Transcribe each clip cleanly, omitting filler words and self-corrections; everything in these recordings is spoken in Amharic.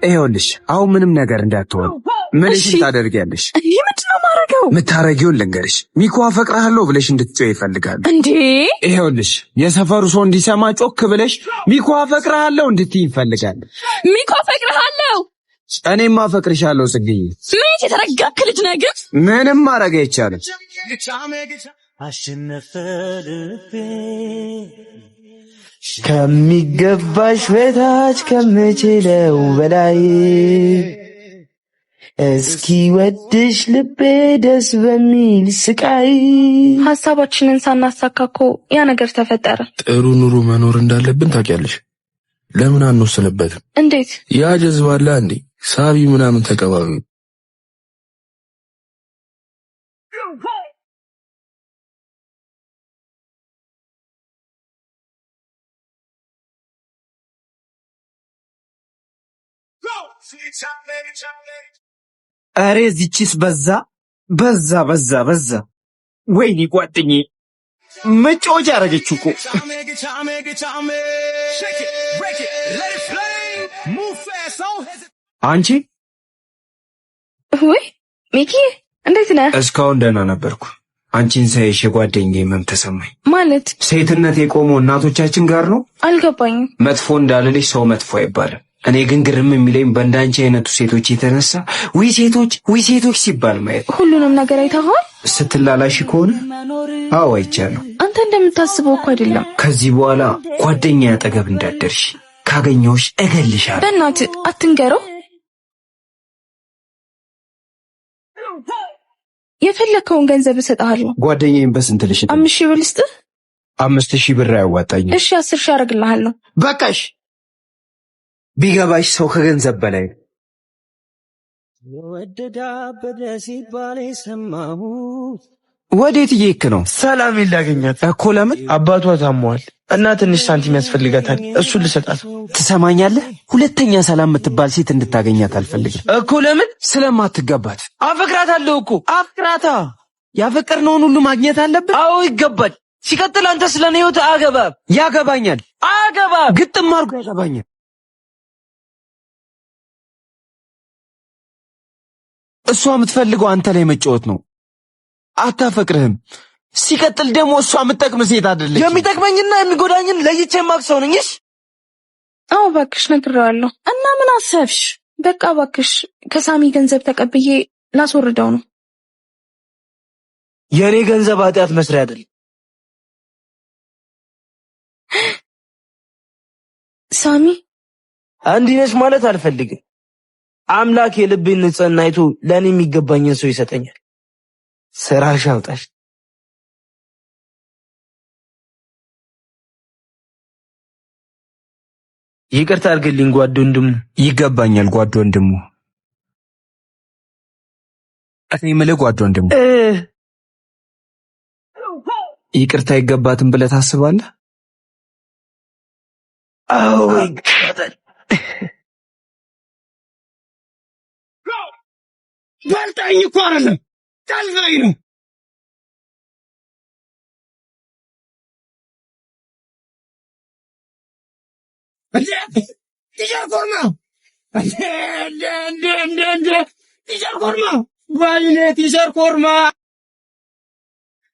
ይኸውልሽ አሁን ምንም ነገር እንዳትሆን ምንሽን ታደርጊያለሽ? እኔ ምንድነው ማረገው? ምታረጊውን ልንገርሽ። ሚኮ አፈቅርሃለሁ ብለሽ እንድትጮይ ይፈልጋል እንዴ? ይኸውልሽ የሰፈሩ ሰው እንዲሰማ ጮክ ብለሽ ሚኮ አፈቅርሃለሁ እንድትይ ይፈልጋል። ሚኮ አፈቅርሃለሁ። እኔም አፈቅርሻለሁ ጽግዬ። ምን የተረጋክ ልጅ ነህ ግን? ምንም ማረግ አይቻልም። አሸነፈ ልቤ ከሚገባሽ በታች ከምችለው በላይ እስኪ ወድሽ ልቤ ደስ በሚል ስቃይ ሐሳባችንን ሳናሳካኮ ያ ነገር ተፈጠረ። ጥሩ ኑሮ መኖር እንዳለብን ታውቂያለሽ። ለምን አንወስንበትም? እንዴት? ያ ጀዝባላ እንዴ ሳቢ ምናምን ተቀባቢ አሬ ዚቺስ በዛ ወይኔ ጓደኛዬ መጫወቻ አረገችው እኮ። አንቺ ወይ ሚኪ እንዴት ነህ? እስካሁን ደህና ነበርኩ። አንቺን ሳይሽ የጓደኛዬ መም ተሰማኝ። ማለት ሴትነት የቆመው እናቶቻችን ጋር ነው። አልገባኝም። መጥፎ እንዳልልሽ ሰው መጥፎ አይባልም። እኔ ግን ግርም የሚለኝ በእንዳንቺ አይነቱ ሴቶች የተነሳ ዊ ሴቶች ሲባል ማየት። ሁሉንም ነገር አይተኸዋል? ስትላላሽ ከሆነ አዎ አይቻለሁ። አንተ እንደምታስበው እኮ አይደለም። ከዚህ በኋላ ጓደኛ ያጠገብ እንዳደርሽ ካገኘሁሽ እገልሻለሁ። በእናትህ አትንገረው። የፈለከውን ገንዘብ እሰጥሃለሁ። ጓደኛዬን በስንት ልሽ? 5,000 ብር ልስጥህ? 5,000 ብር አያዋጣኝም። እሺ 10,000 አደርግልሃለሁ። በቃሽ። ቢገባሽ ሰው ከገንዘብ በላይ ነው። ወደዳ በደሲባል ሰማሁት። ወዴት እየሄድክ ነው? ሰላም ላገኛት እኮ። ለምን? አባቷ ታሟል እና ትንሽ ሳንቲም ያስፈልጋታል። እሱን ልሰጣት። ትሰማኛለህ? ሁለተኛ ሰላም የምትባል ሴት እንድታገኛት አልፈልግም እኮ። ለምን? ስለማትገባት። አፈቅራታለሁ እኮ። አፍቅራታ። ያፈቀርነውን ሁሉ ማግኘት አለብን። አዎ ይገባል። ሲቀጥል አንተ ስለኔ ህይወት አገባብ። ያገባኛል። አገባብ ግጥም አድርጎ ያገባኛል። እሷ የምትፈልገው አንተ ላይ መጫወት ነው። አታፈቅርህም። ሲቀጥል ደግሞ እሷ የምትጠቅም ሴት አይደለች። የሚጠቅመኝና የሚጎዳኝን ለይቼ ማክሰው ነኝሽ። አዎ እባክሽ ነግሬዋለሁ። እና ምን አሰብሽ? በቃ እባክሽ ከሳሚ ገንዘብ ተቀብዬ ላስወርደው ነው። የኔ ገንዘብ ኃጢአት መስሪያ አይደል። ሳሚ አንዲነሽ ማለት አልፈልግም። አምላክ የልቤን ንጽህና አይቶ ለኔ የሚገባኝን ሰው ይሰጠኛል። ስራሽ አውጣሽ። ይቅርታ አድርግልኝ ጓድ ወንድሙ። ይገባኛል ጓድ ወንድሙ። እኔ የምልህ ጓድ ወንድሙ ይቅርታ ይገባትን ብለህ ታስባለህ? አዎ ይገባታል። በልጣኝ እኮ አይደለም ጠልፈኝ ነው። ቲቸር ኮርማ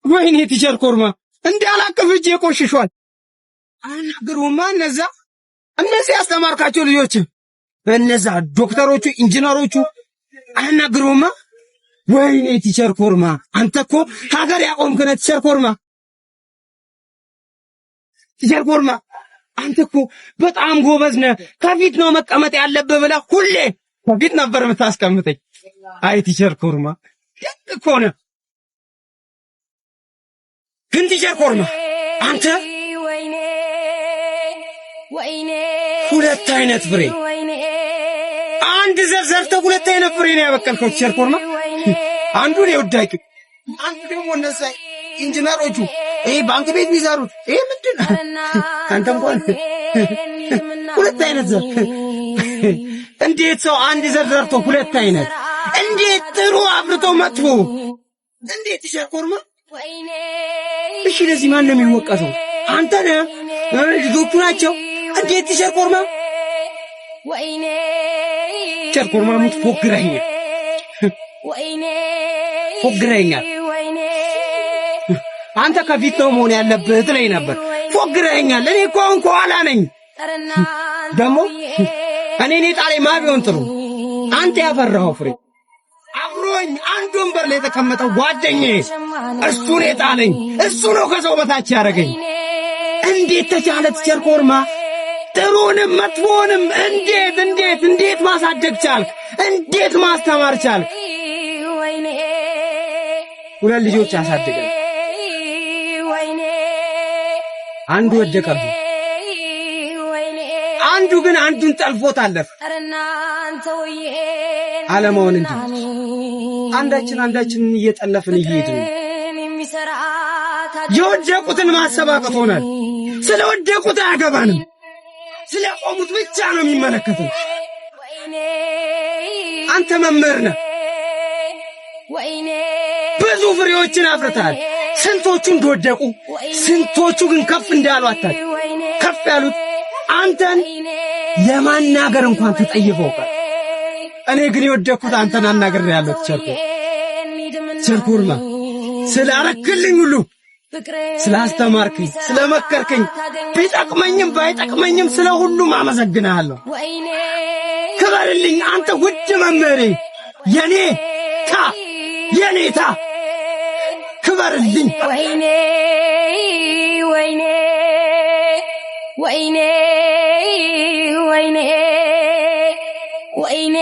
ወይኔ ቲቸር ኮርማ እንዳላቀፍ እጄ ቆሽሿል። አናግሩማ እነዚህ ያስተማርካቸው ልጆች እነዛ ዶክተሮቹ ኢንጂነሮቹ አናግሩማ። ወይኔ ቲቸር ኮርማ አንተ እኮ ሀገር ያቆምክ ነህ። ቲቸር ኮርማ አንተ እኮ በጣም ጎበዝ ነህ። ከፊት ነው መቀመጥ ያለብህ ብለህ ሁሌ ከፊት ነበር የምታስቀምጠኝ። አይ ቲቸር ኮርማ ደግ እኮ ነህ። ግን ቲቸር ኮርማ አንተ ሁለት አይነት ፍሬ አንድ ዘር ዘርተህ ሁለት አይነት ፍሬ ነው ያበቀልከው ቲቸር ኮርማ። አንዱን የውዳቂ አንዱ ደግሞ እነዛ ኢንጂነሮቹ ባንክ ቤት የሚሰሩት ምንድን ነው? አንተ እንኳን ሁለት አይነት ዘር። እንዴት ሰው አንድ ዘር ዘርቶ ሁለት አይነት እንዴት ጥሩ አፍርቶ መጥፎ እንዴት ቲቸር ኮርማ? እሺ ለዚህ ማን ነው የሚወቀሰው? አንተ ነህ? ልጆቹ ናቸው? እንዴት ቲቸር ኮርማ? ቸርኮር ማሙት ፎግረኛል። አንተ ከፊት ነው መሆን ያለብህ ትለኝ ነበር። ፎግረኛል። እኔ እኮ አሁን ከኋላ ነኝ። ደግሞ እኔ ጣለኝ ማቢውን ጥሩ አንተ ያፈራኸው ፍሬ አብሮኝ አንድ ወንበር ላይ የተቀመጠው ጓደኛዬ እሱ ነው ጣለኝ። እሱ ነው ከሰው በታች ያደረገኝ። እንዴት ተቻለ ቸርኮርማ? ጥሩንም መጥፎንም እንዴት ማሳደግ ቻልክ? እንዴት ማስተማር ቻልክ? ሁለት ልጆች አሳደገ። አንዱ ወደቀብህ፣ አንዱ ግን አንዱን ጠልፎት አለፈ። ዓለማውን እንጂ አንዳችንን እየጠለፍን እየሄድን የወደቁትን ማሰብ አቅቶናል። ስለወደቁት አያገባንም። ስለቆሙት ብቻ ነው የሚመለከተው። አንተ መምህር ነህ፣ ብዙ ፍሬዎችን አፍርተሃል። ስንቶቹ እንደወደቁ ስንቶቹ ግን ከፍ እንዳሉ አታውቅም። ከፍ ያሉት አንተን ለማናገር እንኳን ተጠይፈው ቀር። እኔ ግን የወደኩት አንተን አናግሬያለሁ። ቸርኮርማ ስላረክልኝ ሁሉ ስላስተማርከኝ፣ ስለመከርከኝ ቢጠቅመኝም ባይጠቅመኝም ስለ ሁሉም አመሰግናለሁ። ክበርልኝ አንተ ውድ መምህሬ፣ የኔታ ክበርልኝ። ወይኔ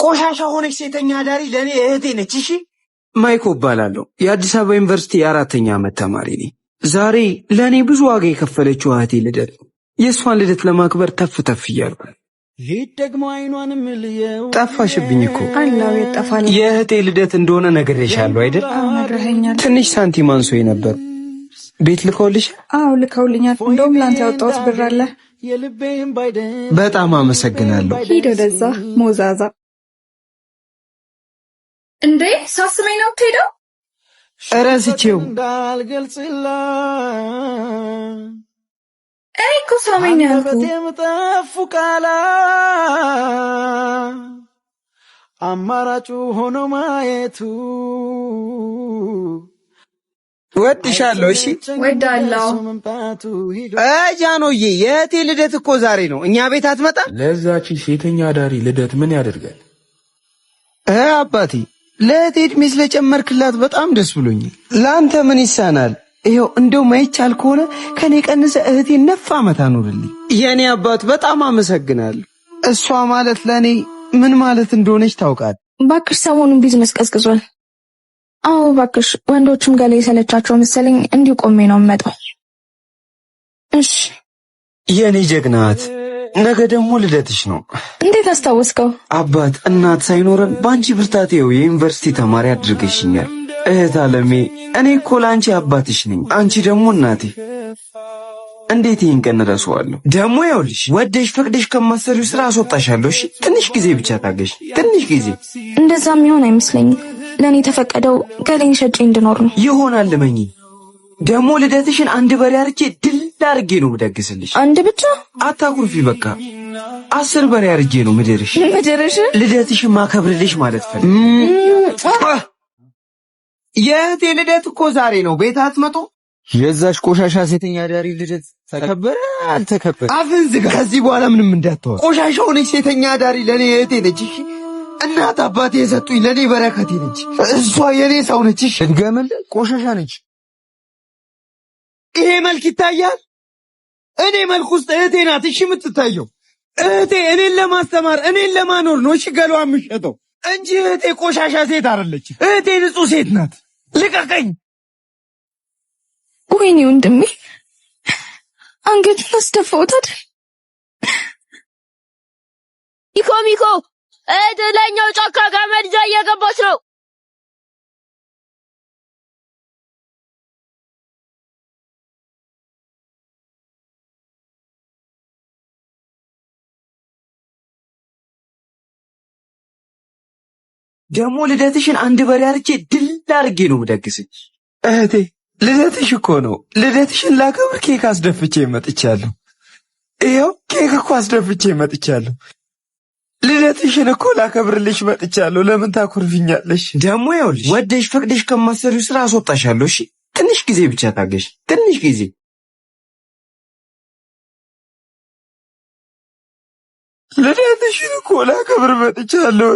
ቆሻሻ ሆነች ሴተኛ አዳሪ ለኔ እህቴ ነች። እሺ ማይኮ እባላለሁ። የአዲስ አበባ ዩኒቨርሲቲ የ4ኛ ዓመት ተማሪ ነኝ። ዛሬ ለኔ ብዙ ዋጋ የከፈለችው እህቴ ልደት፣ የእሷን ልደት ለማክበር ተፍ እያልኩ ደግሞ አይኗንም ልየው ጠፋሽብኝ እኮ አላው የጠፋል። የእህቴ ልደት እንደሆነ ነግሬሻለሁ አይደል? ነግረኸኛል። ትንሽ ሳንቲም አንሶኝ ነበር። ቤት ልከውልሽ? አዎ ልከውልኛል። እንደውም ላንተ ያወጣሁት ብር አለ። በጣም አመሰግናለሁ። ሂድ ወደዛ ሞዛዛ። እንዴ ሳስበኝ ነው የምትሄደው? እረስቼው እኮ ሳመኝ ያልኩህ አማራጩ ሆኖ ማየቱ ወድሻለሁ። እሺ ወዳለሁ። ጃኖዬ የእህቴ ልደት እኮ ዛሬ ነው። እኛ ቤት አትመጣ? ለዛቺ ሴተኛ ዳሪ ልደት ምን ያደርጋል? አባቴ ለእህቴ ዕድሜ ስለጨመርክላት በጣም ደስ ብሎኛል። ለአንተ ምን ይሳናል? ይኸው እንደው ማይቻል ከሆነ ከኔ ቀንሰ እህቴ 9 ዓመት አኑርልኝ። የኔ አባት በጣም አመሰግናለሁ። እሷ ማለት ለኔ ምን ማለት እንደሆነች ታውቃለህ። ባክሽ ሰሞኑን ቢዝነስ ቀዝቅዟል። አዎ ባክሽ ወንዶችም ጋር የሰለቻቸው መሰለኝ እንዲሁ ቆሜ ነው የምመጣው። እሺ የኔ ጀግናት፣ ነገ ደግሞ ልደትሽ ነው። እንዴት አስታወስከው? አባት እናት ሳይኖረን ባንቺ ብርታት ይኸው የዩኒቨርሲቲ ተማሪ አድርገሽኛል። እህት አለሜ፣ እኔ እኮ ላንቺ አባትሽ ነኝ፣ አንቺ ደግሞ እናቴ። እንዴት ይህን ቀን ረሳዋለሁ? ደግሞ ይኸውልሽ ወደሽ ፈቅደሽ ከማሰሪው ስራ አስወጣሻለሁ። እሺ ትንሽ ጊዜ ብቻ ታገሽ፣ ትንሽ ጊዜ። እንደዛ የሚሆን አይመስለኝም። ለኔ የተፈቀደው ገሌን ሸጬ እንድኖር ነው። ይሆናል ለመኝ። ደግሞ ልደትሽን አንድ በሬ አርጄ ድል አርጌ ነው ምደግስልሽ። አንድ ብቻ አታኩርፊ። በቃ 10 በሬ አርጄ ነው ምድርሽ ልደትሽን ማከብርልሽ ማለት ፈልግ። የእህቴ ልደት እኮ ዛሬ ነው። ቤት አትመጡ? የዛሽ ቆሻሻ ሴተኛ ዳሪ ልደት ተከበረ አልተከበረ አፍን ዝጋ። ከዚህ በኋላ ምንም እንዳትወራ። ቆሻሻ ሆነች ሴተኛ ዳሪ ለኔ እህቴ ነች። እሺ እናት አባቴ የሰጡኝ ለኔ በረከቴ ነች። እሷ የኔ ሰው ነች። እሺ ድገምል። ቆሻሻ ነች። ይሄ መልክ ይታያል። እኔ መልክ ውስጥ እህቴ ናት። እሺ የምትታየው እህቴ እኔን ለማስተማር እኔን ለማኖር ነው። እሺ ገሏ የምትሸጠው እንጂ እህቴ ቆሻሻ ሴት አይደለች። እህቴ ንጹህ ሴት ናት። ልቀቀኝ። ወይኔ ወንድሜ አንገቱን አስደፋሁት አይደል? ሚኮ እድለኛው ጫካ ገመድ ይዛ እየገባች ነው። ደግሞ ልደትሽን አንድ በሬ አርጄ ድል አርጌ ነው ምደግስሽ። እህቴ ልደትሽ እኮ ነው። ልደትሽን ላከብር ኬክ አስደፍቼ መጥቻለሁ። ይኸው ኬክ እኮ አስደፍቼ መጥቻለሁ። ልደትሽን እኮ ላከብርልሽ መጥቻለሁ። ለምን ታኮርፊኛለሽ? ደግሞ ይኸውልሽ ወደሽ ፈቅደሽ ከማሰሪው ስራ አስወጣሻለሁ። እሺ ትንሽ ጊዜ ብቻ ታገሽ፣ ትንሽ ጊዜ። ልደትሽን እኮ ላከብር መጥቻለሁ።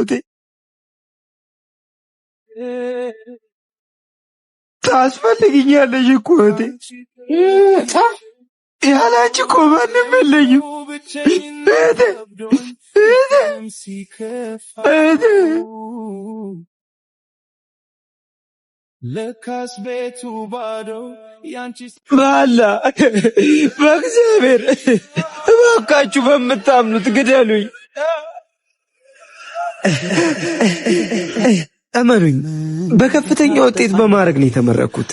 ታስፈልጊኛለሽ እኮ እህቴ። ያለ አንቺ እኮ ማንም የለኝም እህቴ። ለካስ ቤቱ ባዶ ያንቺ ባላ በእግዚአብሔር እባካችሁ በምታምኑት ግደሉኝ። እመኑኝ በከፍተኛ ውጤት በማድረግ ነው የተመረኩት።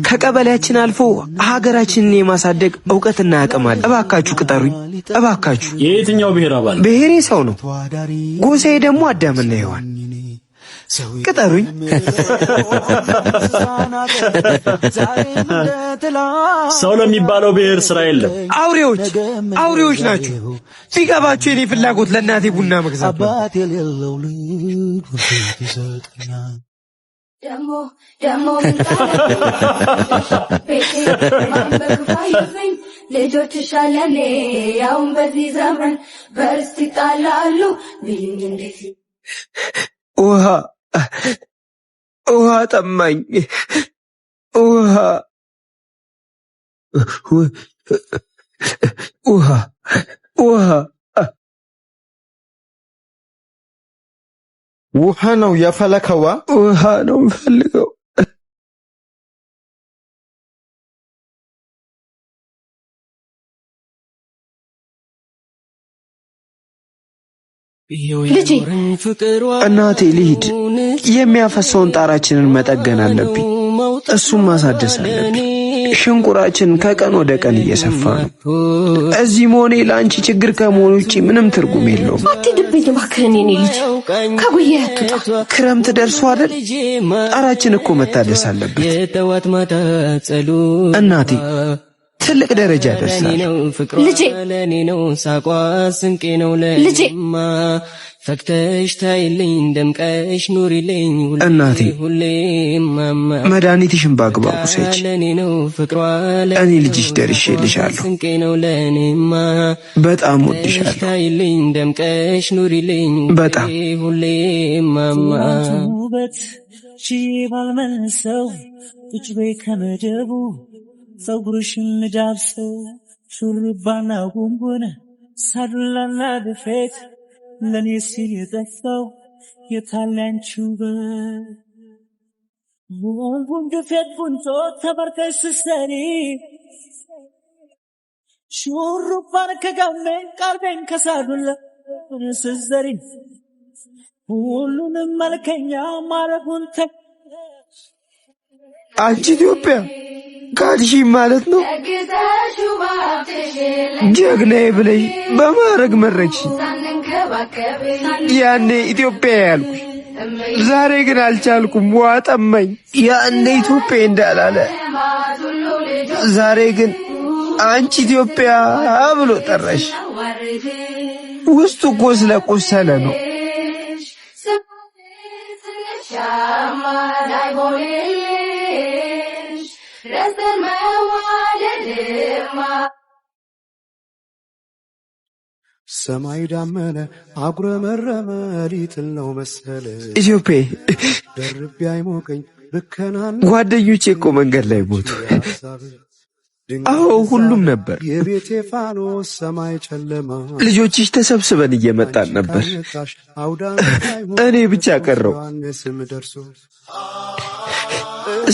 ከቀበሌያችን አልፎ ሀገራችንን የማሳደግ ዕውቀትና አቅም አለ። እባካችሁ ቅጠሩኝ፣ እባካችሁ። የየትኛው ብሔር አባል? ብሔሬ ሰው ነው፣ ጎሳዬ ደግሞ አዳምና ሔዋን። ቅጠሩኝ። ሰው ለሚባለው ብሔር ስራ የለም። አውሬዎች ናችሁ። ቢገባችሁ የኔ ፍላጎት ለእናቴ ቡና መግዛት ነው። ልጆች ሻለኔ ያውን በዚህ ዘመን በርስት ይጣላሉ ቢልኝ እንዴት ውሃ ጠማኝ። ውሃ ነው የፈለከዋ? ውሃ ነው የምፈልገው። ልጄ እናቴ ልሂድ። የሚያፈሰውን ጣራችንን መጠገን አለብኝ። እሱም ማሳደስ አለብኝ። ሽንቁራችን ከቀን ወደ ቀን እየሰፋ ነው። እዚህ መሆኔ ለአንቺ ችግር ከመሆኑ ውጪ ምንም ትርጉም የለውም። አትድብኝ እባክህን የኔ ልጅ፣ ከጉያ አትውጣ። ክረምት ደርሶ አይደል? ጣራችን እኮ መታደስ አለበት። እናቴ ትልቅ ደረጃ ደርሳለሁ። ልጄ ልጄ ፈክተሽ ታይልኝ ደምቀሽ ኑሪልኝ እናቴ መድኃኒትሽን በአግባቡ ሰጪ። እኔ ልጅሽ ደርሼልሻለሁ። በጣም ወድሻለሁ። ታይልኝ ደምቀሽ ኑሪልኝ በጣም ውበት ባልመልሰው ቁጭ በይ ከመደቡ ፀጉርሽን ዳብሰው ሹሩባና ጉንጉን ሳዱላና ድፌት ለኔ ሲል የጠፋው የታላንቺ ውበት ጉንጉን ድፌት ቡንቶ ተበርተሽ ስትሰሪ ሹሩባን ከጋሜ ቀልቤን ከሳዱላ ስትዘሪ ሁሉንም መልከኛ ማረጉን አንቺ ኢትዮጵያ ካድሺ ማለት ነው። ጀግናዬ ብለሽ በማረግ መረቅሽ። ያኔ ኢትዮጵያ ያልኩሽ፣ ዛሬ ግን አልቻልኩም። ውሃ ጠማኝ። ያኔ ኢትዮጵያ እንዳላለ ዛሬ ግን አንቺ ኢትዮጵያ ብሎ ጠራሽ። ውስጡ እኮ ስለቆሰለ ነው። ሰማይ ዳመነ አጉረመረመ ሊጥል ነው መሰለ ኢትዮጵያ ደርቤ አይሞቀኝ ብከናን ጓደኞቼ እኮ መንገድ ላይ ሞቱ። አዎ ሁሉም ነበር። የቤቴ ፋኖስ ሰማይ ጨለማ ልጆችሽ ተሰብስበን እየመጣን ነበር። እኔ ብቻ ቀረው።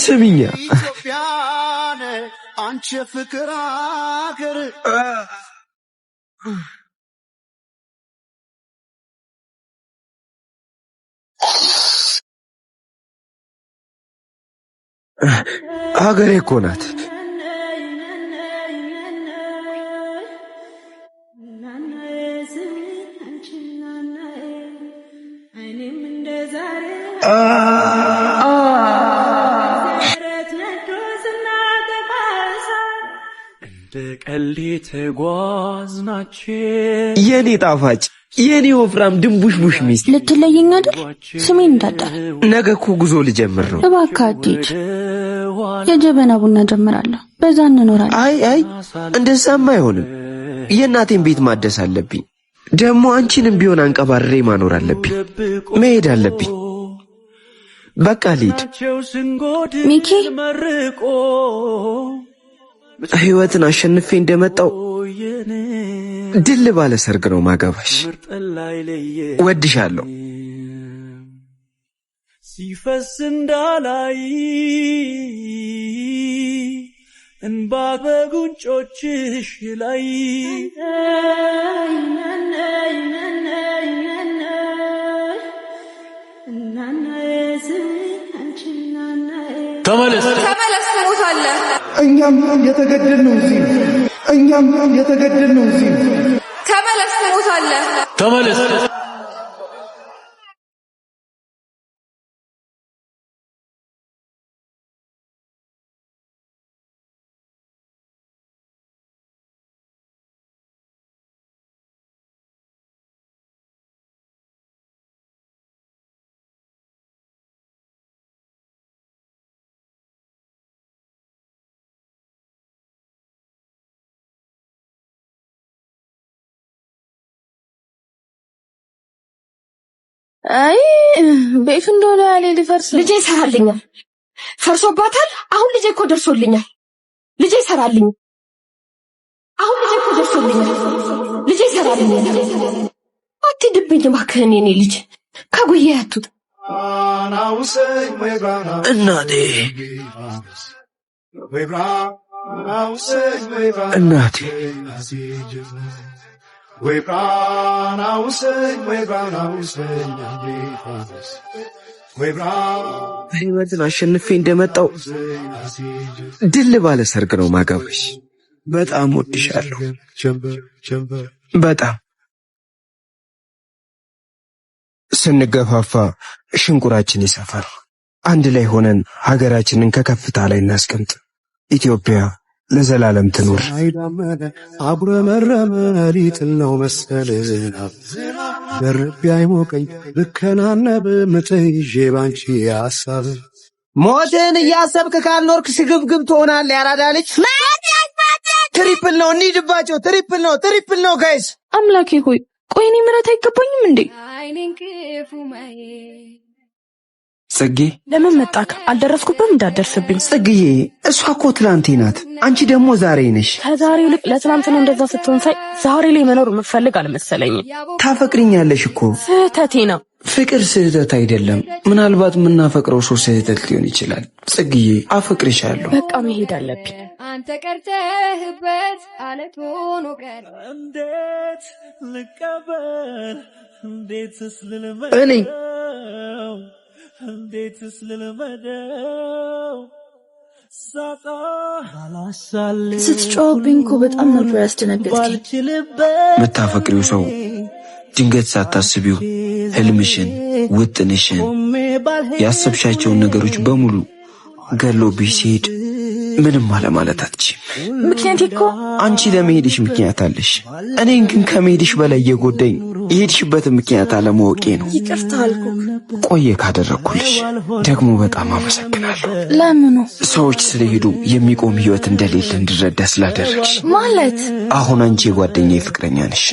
ስሚኛ ኢትዮጵያነ አንቺ ፍቅር አገር ሀገሬ እኮ ናት። እንደ ቀልዴ ተጓዝናችን የኔ ጣፋጭ የኔ ወፍራም ድንቡሽቡሽ ሚስት ልትለየኝ አይደል? ስሜን እንዳጠር። ነገ እኮ ጉዞ ልጀምር ነው። እባክህ አትሂድ። የጀበና ቡና ጀምራለሁ፣ በዛ እንኖራለን። አይ እንደዛማ አይሆንም። የእናቴን ቤት ማደስ አለብኝ። ደግሞ አንቺንም ቢሆን አንቀባርሬ ማኖር አለብኝ። መሄድ አለብኝ። በቃ ልሂድ። ሚኪ ህይወትን አሸንፌ እንደመጣው ድል ባለ ሰርግ ነው ማገባሽ። ወድሻለሁ። ሲፈስ እንዳላይ እንባ በጉንጮችሽ ላይ ተመለስ ትሞታለህ። እኛም የተገደልነው እዚህ ተመለስ ትሞታለህ። ተመለስ አይ ቤት እንደሆነ ያለ ሊፈርስ ልጄ ይሰራልኛል። ፈርሶባታል። አሁን ልጄ እኮ ደርሶልኛል። ልጄ ይሰራልኝ። አሁን ልጄ እኮ ደርሶልኛል። ልጄ ይሰራልኛል። አትድብኝ እባክህን የኔ ልጅ ከጉዬ አትውጣ። እናቴ ህይወትን አሸንፌ እንደመጣው ድል ባለ ሰርግ ነው ማገባሽ። በጣም ወድሻለሁ። በጣም ስንገፋፋ ሽንቁራችን ይሰፋል። አንድ ላይ ሆነን ሀገራችንን ከከፍታ ላይ እናስቀምጥ። ኢትዮጵያ ለዘላለም ትኑር። አይዳመነ አጉረመረመ ሊጥል ነው መሰልና ደርቤ አይሞቀኝ ልከናነብ ምትይዤ ባንቺ ሐሳብ ሞትን እያሰብክ ካልኖርክ ስግብግብ ትሆናለህ። ያራዳ ልጅ ትሪፕል ነው እንሂድባቸው። ትሪፕል ነው ጋይስ። አምላኬ ሆይ ቆይ እኔ ምሕረት አይገባኝም እንዴ? ጽጌ ለምን መጣክ? አልደረስኩብም እንዳደርስብኝ። ጽጌዬ እሷ እኮ ትላንቴ ናት፣ አንቺ ደግሞ ዛሬ ነሽ። ከዛሬ ይልቅ ለትናንት ነው እንደዛ ስትሆን ሳይ ዛሬ ላይ መኖር የምፈልግ አልመሰለኝም። ታፈቅሪኛለሽ እኮ። ስህተቴ ነው። ፍቅር ስህተት አይደለም። ምናልባት የምናፈቅረው ሰው ስህተት ሊሆን ይችላል። ጽጌዬ አፈቅርሻለሁ። በቃ መሄድ አለብኝ። አንተ ቀርተህበት አለት ሆኖ ቀር እንዴት ልቀበል? እንዴትስ ልልመደው? እኔ እንዴትስ ልልመደው? ሳጣ አላሳል ስትጮህብኝ እኮ በጣም ነበር ያስደነገጥከኝ። የምታፈቅሪው ሰው ድንገት ሳታስቢው ህልምሽን፣ ውጥንሽን፣ ያሰብሻቸውን ነገሮች በሙሉ ገሎብሽ ሲሄድ ምንም አለማለት አትችይም። ምክንያት እኮ አንቺ ለመሄድሽ ምክንያት አለሽ። እኔን ግን ከመሄድሽ በላይ የጎዳኝ የሄድሽበትን ምክንያት አለማወቄ ነው። ይቅርታ አልኩህ። ቆየ ካደረኩልሽ ደግሞ በጣም አመሰግናለሁ። ለምኑ? ሰዎች ስለሄዱ የሚቆም ህይወት እንደሌለ እንድረዳ ስላደረግሽ። ማለት አሁን አንቺ የጓደኛዬ ፍቅረኛ ነሽ።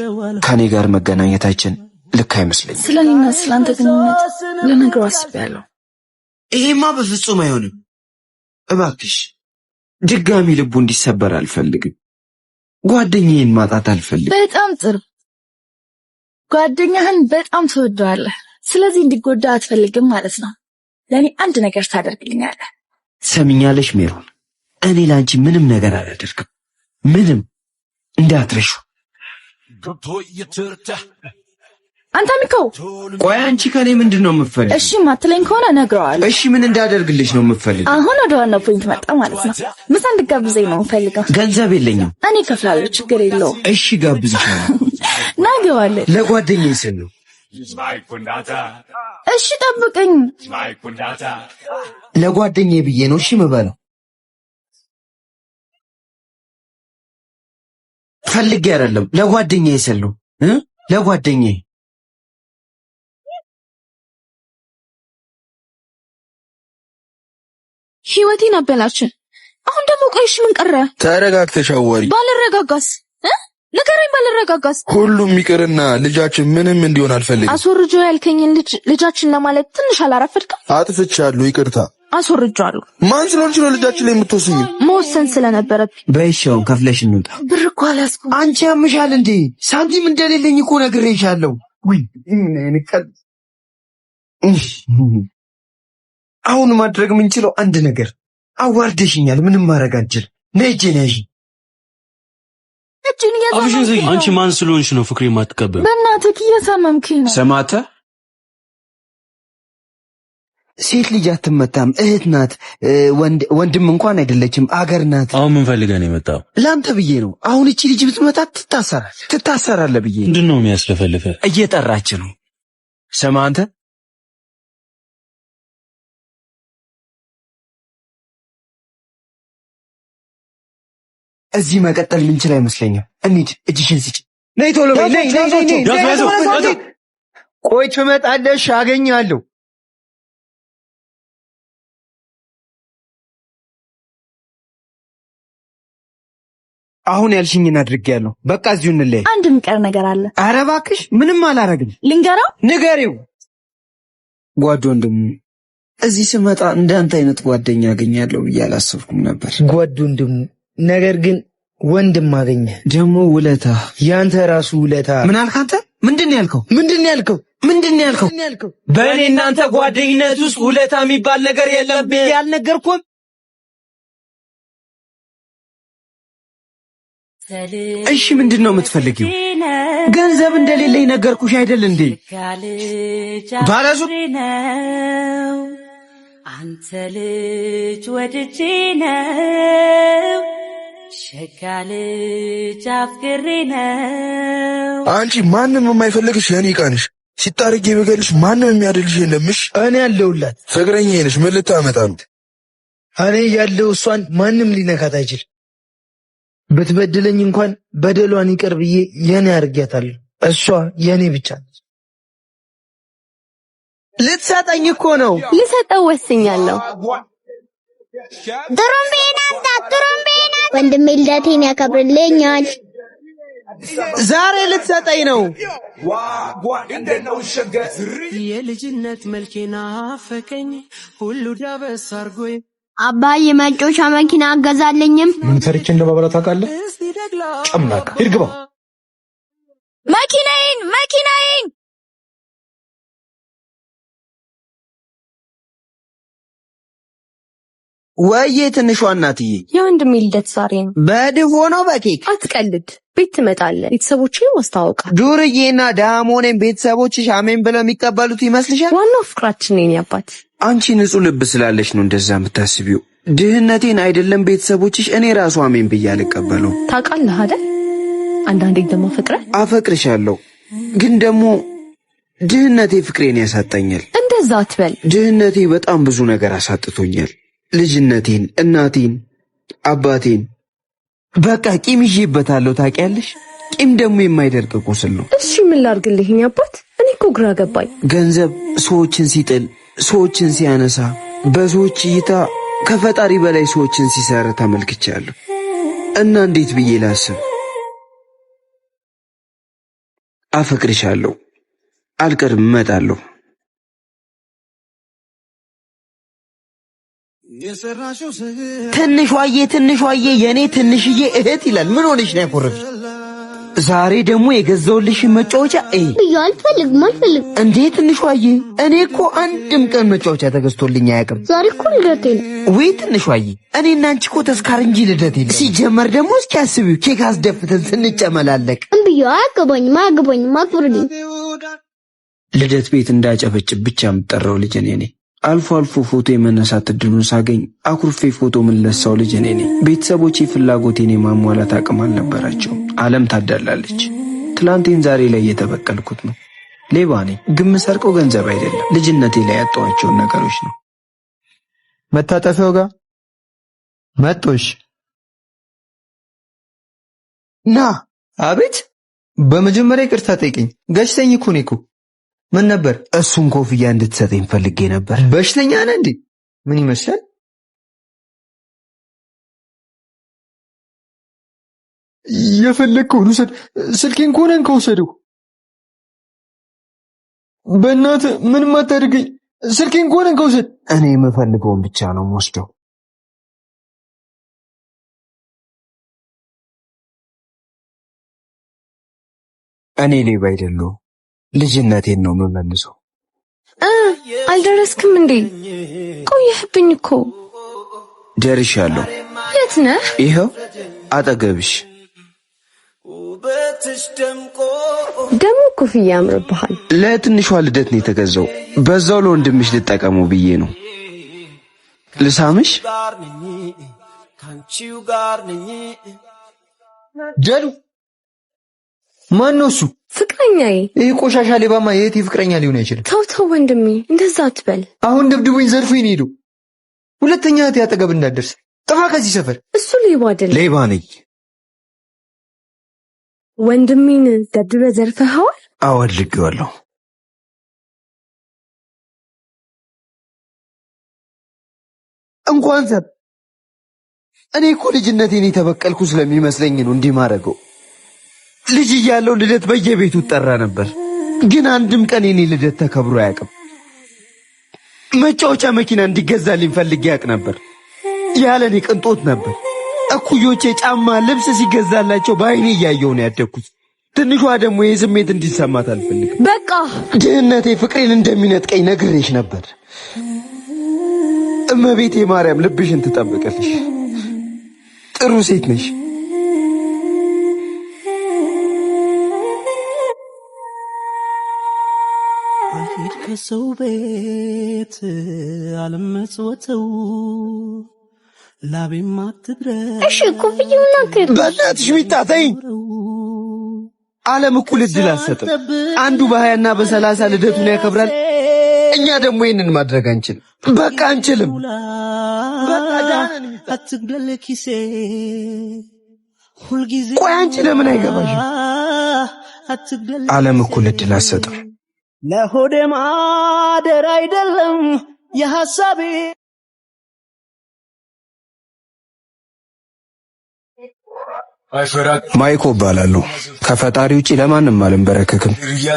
ከኔ ጋር መገናኘታችን ልክ አይመስለኝም። ስለኔና ስላንተ ግንኙነት ልነግረው አስቤያለሁ። ይሄማ በፍጹም አይሆንም። እባክሽ ድጋሚ ልቡ እንዲሰበር አልፈልግም። ጓደኛዬን ማጣት አልፈልግም። በጣም ጥሩ። ጓደኛህን በጣም ትወደዋለህ። ስለዚህ እንዲጎዳ አትፈልግም ማለት ነው። ለኔ አንድ ነገር ታደርግልኛለህ። ሰሚኛለሽ ሜሮን፣ እኔ ላንቺ ምንም ነገር አላደርግም። ምንም እንዳትረሹ። አንተ ሚኮ፣ ቆይ አንቺ ከኔ ምንድነው የምትፈልጊው? እሺ ማትለኝ ከሆነ እነግረዋለሁ። እሺ ምን እንዳደርግልሽ ነው የምትፈልጊው? አሁን ወደ ዋናው ፖይንት መጣ ማለት ነው። ምሳ እንድጋብዘኝ ነው የምፈልገው። ገንዘብ የለኝም። እኔ እከፍላለሁ፣ ችግር የለውም። እሺ ጋብዝሻለሁ። ናገዋለን። ለጓደኛዬ ስል ነው። እሺ ጠብቀኝ። ለጓደኛዬ ብዬ ነው እሺ የምበለው። ፈልጌ አይደለም፣ ለጓደኛዬ ስል ነው። ለጓደኛዬ ህይወቴን አበላች። አሁን ደግሞ ቆይሽ ምን ቀረ? ተረጋግተሽ አዋሪ። ባልረጋጋስ ንገረኝ፣ ባልረጋጋስ? ሁሉም ይቅርና ልጃችን ምንም እንዲሆን አልፈልግም። አስወርጆ ያልከኝን ልጃችን ለማለት ትንሽ አላረፈድክም? አጥፍቻለሁ፣ ይቅርታ። አስወርጃለሁ። ማን ስለሆንሽ ነው ልጃችን ላይ የምትወስኚው? መወሰን ስለነበረብኝ። በይሻው ከፍለሽ እንውጣ። ብር እኮ አላስኩም። አንቺ ያምሻል እንዴ? ሳንቲም እንደሌለኝ እኮ ነግሬሻለሁ። ወይ አሁን ማድረግ የምንችለው አንድ ነገር፣ አዋርደሽኛል። ምንም ማድረግ አንችልም። ነይ እጄን ያዢ። አብሽን ዘይ። አንቺ ማን ስለሆንሽ ነው ፍቅሬ ማትቀበል? በእናትህ እያሳመምከኝ ነው። ሰማተ ሴት ልጅ አትመታም፣ እህት ናት። ወንድም እንኳን አይደለችም፣ አገር ናት። አሁን ምን ፈልገህ ነው የመጣው? ላንተ ብዬ ነው። አሁን እቺ ልጅ ብትመታት ትታሰራለህ ብዬ። ምንድነው የሚያስለፈልፈ? እየጠራች ነው። ስማ አንተ፣ እዚህ መቀጠል ምንችል አይመስለኝም። እንሂድ። እጅሽን ስጪ። ነይ ቶሎ በይ። ነይ። ቆይ ትመጣለሽ፣ አገኛለሁ። አሁን ያልሽኝን አድርጌያለሁ። በቃ እዚሁ እንለያይ። አንድ የሚቀር ነገር አለ። ኧረ እባክሽ፣ ምንም አላረግም። ልንገራው? ንገሪው። ጓድ ወንድሙ፣ እዚህ ስመጣ እንዳንተ አይነት ጓደኛ አገኛለሁ ብዬ አላሰብኩም ነበር። ጓድ ወንድሙ፣ ነገር ግን ወንድም አገኘ። ደግሞ ውለታ፣ ያንተ ራሱ ውለታ። ምን አልክ አንተ? ምንድን ያልከው? በእኔ እናንተ ጓደኝነት ውስጥ ውለታ የሚባል ነገር የለም። ያልነገርኩም? እሺ ምንድን ነው የምትፈልጊው? ገንዘብ እንደሌለኝ ነገርኩሽ አይደል እንዴ? ባለሱቅ አንተ ልጅ ወድጄ ነው፣ ሸጋ ልጅ አፍቅሬ ነው። አንቺ ማንም የማይፈልግሽ የኔ ዕቃ ነሽ። ሲታርጌ በገልሽ ማንም የሚያደልሽ የለምሽ። እኔ ያለሁላት ፍቅረኛዬ ነሽ። ምን ልታመጣ ነው? እኔ ያለው እሷን ማንም ሊነካት አይችል። ብትበድለኝ እንኳን በደሏን ይቅር ብዬ የኔ አርጊያታለሁ። እሷ የኔ ብቻ ነች። ልትሰጠኝ እኮ ነው። ልሰጠው ወስኛለሁ። ጥሩምቤና ወንድሜ ልደቴን ያከብርልኛል። ዛሬ ልትሰጠኝ ነው። የልጅነት መልኬና አፈቀኝ ሁሉ ዳበስ አርጎኝ አባዬ መጮሻ መኪና አገዛልኝም። ምን ሰርቼ እንደባበላ ታውቃለህ? ጨምላቃ ሂድ ግባ። መኪናዬን ወይዬ ትንሿ እናትዬ፣ የወንድሜ ልደት ዛሬ ነው። በድፎ ነው በኬክ? አትቀልድ። ቤት ትመጣለህ። ቤተሰቦቼን ማስተዋወቅ። ዱርዬና ዳሞኔን ቤተሰቦችሽ አሜን ብለው የሚቀበሉት ይመስልሻል? ዋናው ፍቅራችን የኔ አባት። አንቺ ንጹህ ልብ ስላለሽ ነው እንደዛ የምታስቢው። ድህነቴን አይደለም ቤተሰቦችሽ፣ እኔ ራሱ አሜን ብዬ አልቀበለው። ታውቃለህ አይደል? አንዳንዴ ደግሞ አፈቅርሻለሁ፣ ግን ደግሞ ድህነቴ ፍቅሬን ያሳጣኛል። እንደዛ አትበል። ድህነቴ በጣም ብዙ ነገር አሳጥቶኛል። ልጅነቴን፣ እናቴን፣ አባቴን። በቃ ቂም ይዤበታለሁ። ታውቂያለሽ፣ ቂም ደግሞ የማይደርቅ ቁስል ነው። እሺ ምን ላድርግልህ አባት? እኔ እኮ ግራ ገባኝ። ገንዘብ ሰዎችን ሲጥል፣ ሰዎችን ሲያነሳ፣ በሰዎች እይታ ከፈጣሪ በላይ ሰዎችን ሲሰራ ተመልክቻለሁ። እና እንዴት ብዬ ላስብ? አፈቅርሻለሁ፣ አልቀርም፣ እመጣለሁ። ትንሿዬ የኔ ትንሽዬ እህት ይላል። ምን ሆነሽ ነው ያኮረፍሽ? ዛሬ ደግሞ የገዛውልሽን መጫወቻ አልፈልግም። እንዴ ትንሿዬ፣ እኔ እኮ አንድም ቀን መጫወቻ ተገዝቶልኝ አያውቅም። ዛሬ እኮ ልደቴ ነው። ወይ ትንሿዬ፣ እኔና አንቺ እኮ ተስካር እንጂ ልደቴ ነው። ሲጀመር ደግሞ እስኪ አስቢው፣ ኬክ አስደፍተን ስንጨመላለቅ። አያገባኝም፣ አክብርልኝ። ልደት ቤት እንዳጨበጭብ ብቻ የምጠራው ልጅ እኔ ነኝ። አልፎ አልፎ ፎቶ የመነሳት እድሉን ሳገኝ አኩርፌ ፎቶ የምንለሳው ልጅ እኔ ነኝ። ቤተሰቦቼ ፍላጎቴን የማሟላት አቅም አልነበራቸውም። ዓለም ታዳላለች። ትላንቴን ዛሬ ላይ እየተበቀልኩት ነው። ሌባ ነኝ፣ ግን የምሰርቀው ገንዘብ አይደለም። ልጅነቴ ላይ ያጣኋቸውን ነገሮች ነው። መታጠፊያው ጋር መጦሽ ና። አቤት። በመጀመሪያ ይቅርታ ጠይቀኝ። ገጭተኝ እኮ ነው እኮ። ምን ነበር? እሱን ኮፍያ እንድትሰጠኝ ፈልጌ ነበር። በሽተኛ ነህ እንዴ? ምን ይመስላል? የፈለግከውን ውሰድ። ስልኬን ከሆነ እንከውሰደው። በእናትህ ምንም አታድርገኝ። ስልኬን ከሆነ እንከውሰድ። እኔ የምፈልገውን ብቻ ነው የምወስደው። እኔ ሌባ አይደለሁም። ልጅነቴን ነው የምመልሰው። አልደረስክም እንዴ? ቆየህብኝ እኮ። ደርሻለሁ። የት ነህ? ይኸው አጠገብሽ። ደግሞ ኮፍያ ያምርብሃል። ለትንሿ ልደት ነው የተገዛው። በዛው ለወንድምሽ ልጠቀመው ብዬ ነው። ልሳምሽ? ጀሉ ማን ነው እሱ? ፍቅረኛዬ። ይህ ቆሻሻ ሌባማ የእህቴ ፍቅረኛ ሊሆን አይችልም። ተው ወንድሜ፣ እንደዛ አትበል። አሁን ደብድቦኝ ዘርፎኝ ነው ሄደው። ሁለተኛ እህቴ አጠገብ እንዳትደርስ። ጥፋ ከዚህ ሰፈር። እሱ ሌባ አይደለም። ሌባ ነኝ። ወንድሜን ደብድበህ ዘርፈኸዋል? አዎ አድርጌዋለሁ። እንኳን ሰብ እኔ እኮ ልጅነቴን የተበቀልኩ ስለሚመስለኝ ነው እንዲህ ማድረገው። ልጅ እያለሁ ልደት በየቤቱ ጠራ ነበር፣ ግን አንድም ቀን የኔ ልደት ተከብሮ አያውቅም። መጫወቻ መኪና እንዲገዛልኝ ፈልጌ ያውቅ ነበር። ያለኔ ቅንጦት ነበር። እኩዮቼ ጫማ፣ ልብስ ሲገዛላቸው በአይኔ እያየሁ ነው ያደግኩት። ትንሿ ደግሞ ይህ ስሜት እንዲሰማት አልፈልግም። በቃ ድህነቴ ፍቅሬን እንደሚነጥቀኝ ነግሬሽ ነበር። እመቤቴ ማርያም ልብሽን ትጠብቅልሽ። ጥሩ ሴት ነሽ። አሂድ ከሰው ቤት አለመጽወተው ላቤም አትድረስ። እሺ ኮፍያውና በእናትሽ ሚጣተኝ ዓለም እኩል እድል አትሰጥም። አንዱ በ20 እና በ30 ልደቱን ያከብራል። እኛ ደግሞ ይሄንን ማድረግ አንችልም። በቃ አንችልም። በቃ ዳንን አትግደል ኪሴ ሁልጊዜ። ቆይ አንቺ ለምን አይገባሽም? ዓለም እኩል እድል አትሰጥም። ለሆዴ ማደር አይደለም የሐሳቤ። ማይኮ እባላለሁ። ከፈጣሪ ውጪ ለማንም አልንበረከክም።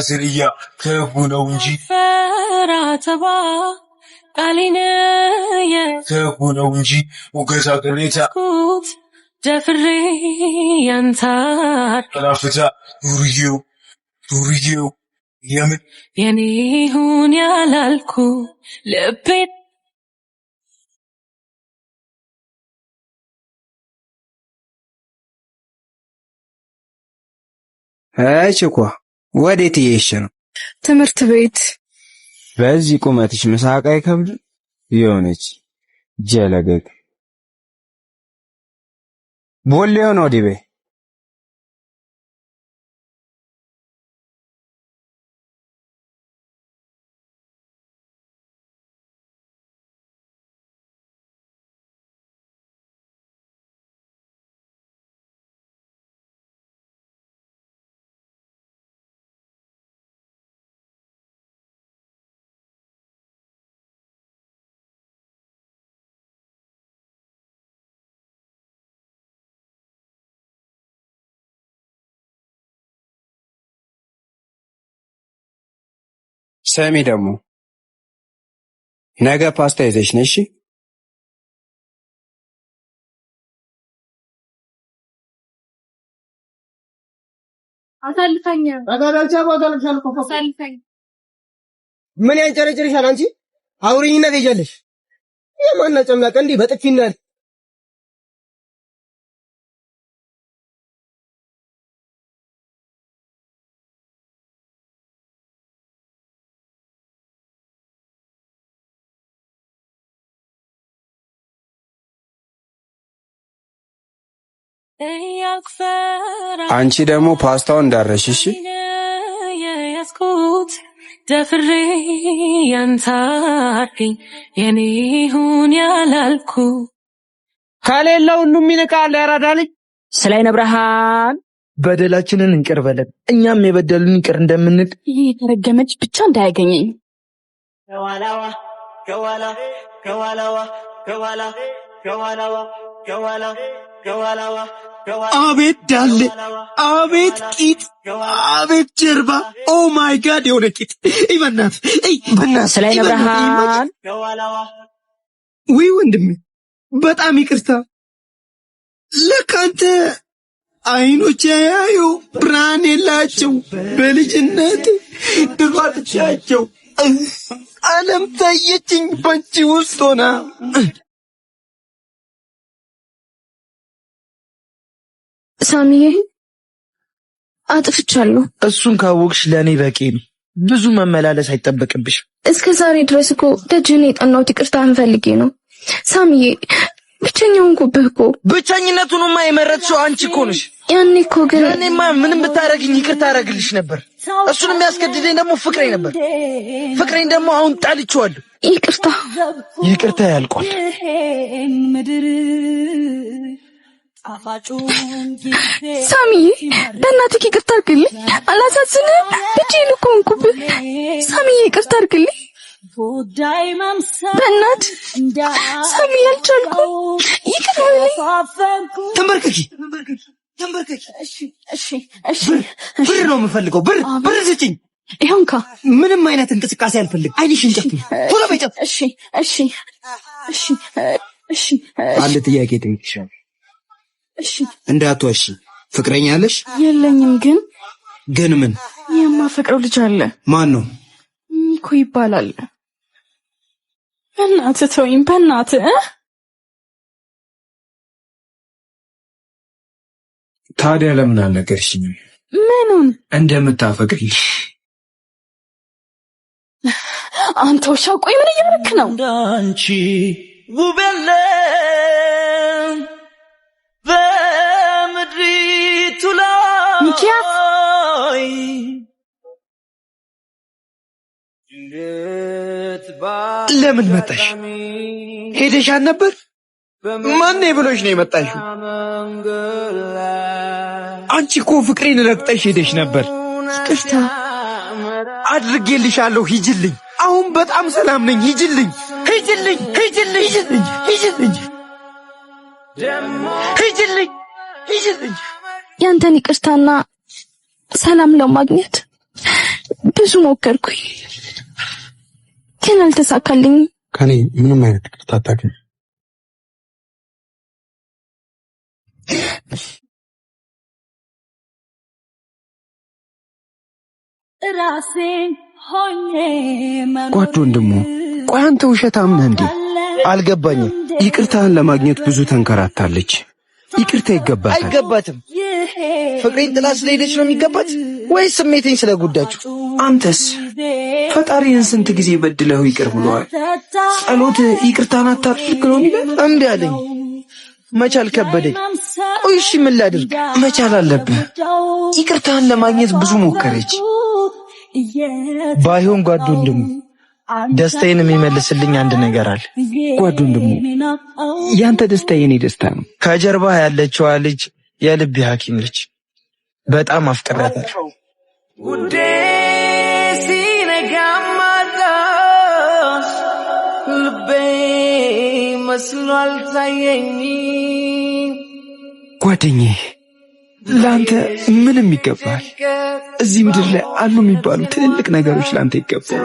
ዝርያ ከህቡ ነው እንጂ ፈራተባ ቃሊነ ከህቡ ነው እንጂ ሙገሳ ቅሬታ ደፍሬ ያንታር ጠላፍታ ዱርዬው የምን የኔ ይሁን ያላልኩ ልቤት ችኳ ወዴት እየሄድሽ ነው? ትምህርት ቤት። በዚህ ቁመትሽ ምሳቃ አይከብድ የሆነች ጀለገግ ቦሌው ነው ዲቤ። ሰሚ ደግሞ ነገ ፓስታ ይዘሽ ነሽ። አሳልፈኝ። ምን ያንጨረጭርሻል አንቺ? አውሪኝና ትሄጃለሽ። የማና ጨምላቀ እንዲህ በጥፊና አንቺ ደግሞ ፓስታውን እንዳረሽሽ ያስኩት ደፍሬ ያንታርኝ የኔ ይሁን ያላልኩ ከሌላ ሁሉም ይንቃል። ያራዳልኝ ስላይ ነብርሃን በደላችንን እንቅር በለን እኛም የበደሉን ይቅር እንደምንል። ይህ የተረገመች ብቻ እንዳያገኘኝ። ከዋላዋ አቤት ዳሌ፣ አቤት ቂጥ፣ አቤት ጀርባ። ኦ ማይ ጋድ የሆነ ቂጥ። ይበናት በእናትህ ስለ ብርሃን ውይ ወንድሜ በጣም ይቅርታ። ለካ አንተ አይኖች ያዩ ብርሃን የላቸው። በልጅነት ድሯጥቻቸው ዓለም ታየችኝ በእጅ ውስጥ ሆና። ሳሚዬ አጥፍቻለሁ። እሱን ካወቅሽ ለእኔ በቂ ነው። ብዙ መመላለስ አይጠበቅብሽ። እስከ ዛሬ ድረስ እኮ ደጅህን የጠናሁት ይቅርታህን ፈልጌ ነው ሳሚዬ። ብቸኛውን ኩብህ እኮ። ብቸኝነቱንማ የመረጥሽው አንቺ እኮ ነሽ። ያኔ እኮ ግን እኔማ ምንም ብታረግኝ ይቅርታ አረግልሽ ነበር። እሱን የሚያስገድደኝ ደግሞ ፍቅሬ ነበር። ፍቅሬን ደግሞ አሁን ጣልቼዋለሁ። ይቅርታ ያልቋል። ሳሚዬ በእናትህ ይቅርታ አድርግልኝ። አላሳዝንህም? ብቻዬን እኮ ሆንኩብህ። ሳሚዬ ይቅርታ አድርግልኝ በእናትህ። ሳሚዬ አልቻልኩም። ይቅር በለኝ። ተንበርከኪ። እሺ ብር ነው የምፈልገው። ብር ስጭኝ። ይሁንካ። ምንም አይነት እንቅስቃሴ አልፈልግም። አይንሽን ጨፍኝ። ቶሎ በይ ጨፍ። እሺ አንድ ጥያቄ ጠይቅሻለሁ። እንዳትዋሺ። ፍቅረኛ አለሽ? የለኝም። ግን ምን? የማፈቅረው ልጅ አለ። ማን ነው? ሚኮ ይባላል። በእናትህ ተወኝ፣ በእናትህ። ታዲያ ለምን አልነገርሽኝም? ምኑን? እንደምታፈቅሪኝ። አንተ ውሻ፣ ቆይ ምን እያደረክ ነው? እንዳንቺ ውብ የለም በምድሪቱ ላይ። ሚኪያስ ለምን መጣሽ? ሄደሻል ነበር? ማን ብሎሽ ነው የመጣሽው? አንቺ እኮ ፍቅሬን ረግጠሽ ሄደሽ ነበር። ይቅርታ አድርጌልሻለሁ። ሂጂልኝ። አሁን በጣም ሰላም ነኝ። ሂጂልኝ። ያንተን ይቅርታና ሰላም ለማግኘት ብዙ ሞከርኩኝ፣ ግን አልተሳካልኝም። ከኔ ምንም አይነት ይቅርታ አታገኝም። ጓድ ወንድሙ፣ ቆይ አንተ ውሸታም ነህ እንዴ? አልገባኝም። ይቅርታን ለማግኘት ብዙ ተንከራታለች። ይቅርታ ይገባታል። አይገባትም። ፍቅሬን ጥላ ስለሄደች ነው የሚገባት ወይስ ስሜቴን ስለጎዳችሁ? አንተስ ፈጣሪን ስንት ጊዜ በድለው ይቅር ብለዋል። ጸሎት ይቅርታን አታድርግ ነው የሚለው። እምቢ አለኝ። መቻል ከበደኝ። ቆይ እሺ ምን ላድርግ? መቻል አለብህ። ይቅርታን ለማግኘት ብዙ ሞከረች። ባይሆን ጓድ ወንድሙ ደስታዬን የሚመልስልኝ አንድ ነገር አለ። ጓድ ወንድሙ፣ ያንተ ደስታ የኔ ደስታ ነው። ከጀርባ ያለችዋ ልጅ የልቤ ሐኪም ልጅ በጣም አፍቅራታለሁ። ውዴ ሲነጋማታ ልቤ መስሏል ታየኝ። ጓደኛዬ፣ ለአንተ ምንም ይገባል። እዚህ ምድር ላይ አሉ የሚባሉ ትልልቅ ነገሮች ለአንተ ይገባል።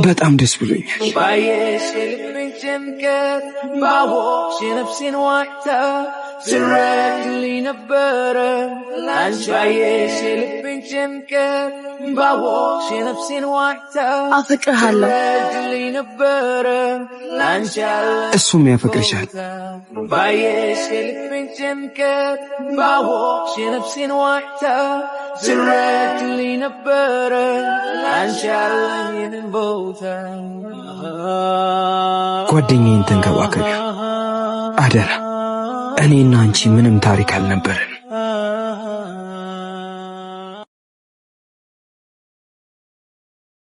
በጣም ደስ ብሎኛል። አፈቅርሃለሁ። እሱም ያፈቅርሻል። ጓደኛዬን ተንከባከቢው አደራ። እኔና አንቺ ምንም ታሪክ አልነበረን።